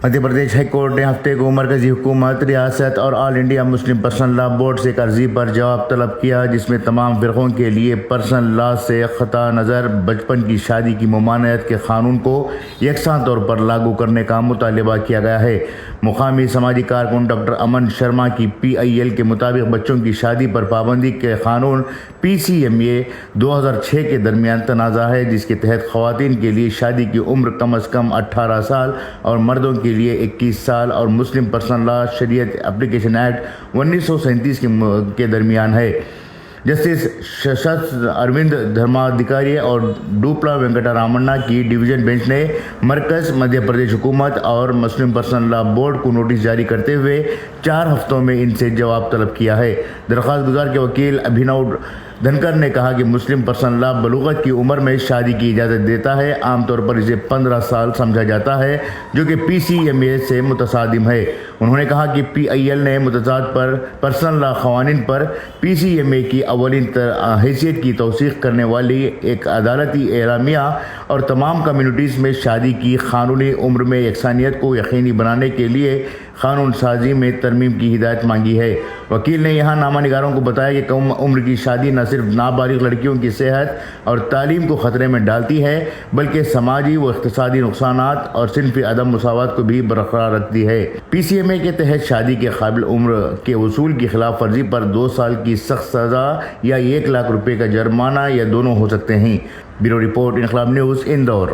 Madhya Pradesh high court نے ہفتے کو مرکزی حکومت، ریاست اور آل انڈیا مسلم پرسنل لا بورڈ سے ایک عرضی پر جواب طلب کیا، جس میں تمام فرقوں کے لیے پرسنل لا سے قطع نظر بچپن کی شادی کی ممانعت کے قانون کو یکساں طور پر لاگو کرنے کا مطالبہ کیا گیا ہے۔ مقامی سماجی کارکن ڈاکٹر امن شرما کی PIL کے مطابق بچوں کی شادی پر پابندی کے قانون PCMA 2006 کے درمیان تنازع ہے، جس کے تحت خواتین کے لیے شادی کی عمر کم از کم 18 سال اور مردوں کے لیے 21 سال اور مسلم پرسنل لا شریعت اپلیکیشن ایکٹ 1937 کے درمیان ہے۔ جسٹس ششت اروند دھرمادھیکاری اور ڈوپلا وینکٹا رامنا کی ڈویژن بینچ نے مرکز، مدھیہ پردیش حکومت اور مسلم پرسنل لا بورڈ کو نوٹس جاری کرتے ہوئے 4 ہفتوں میں ان سے جواب طلب کیا ہے۔ درخواست گزار کے وکیل ابھینو دھنکر نے کہا کہ مسلم پرسنل لا بلوغت کی عمر میں شادی کی اجازت دیتا ہے، عام طور پر اسے 15 سال سمجھا جاتا ہے، جو کہ PCMA سے متصادم ہے۔ انہوں نے کہا کہ PIL نے متضاد پرسنل لا قوانین پر PCMA کی اولین حیثیت کی توثیق کرنے والی ایک عدالتی اعلامیہ اور تمام کمیونٹیز میں شادی کی قانونی عمر میں یکسانیت کو یقینی بنانے کے لیے قانون سازی میں ترمیم کی ہدایت مانگی ہے۔ وکیل نے یہاں نامہ نگاروں کو بتایا کہ کم عمر کی شادی نہ صرف نابالغ لڑکیوں کی صحت اور تعلیم کو خطرے میں ڈالتی ہے، بلکہ سماجی و اقتصادی نقصانات اور صنفی عدم مساوات کو بھی برقرار رکھتی ہے۔ PCMA کے تحت شادی کے قابل عمر کے اصول کی خلاف ورزی پر 2 سال کی سخت سزا یا 1 لاکھ روپے کا جرمانہ یا دونوں ہو سکتے ہیں۔ بیورو رپورٹ، انقلاب نیوز، اندور۔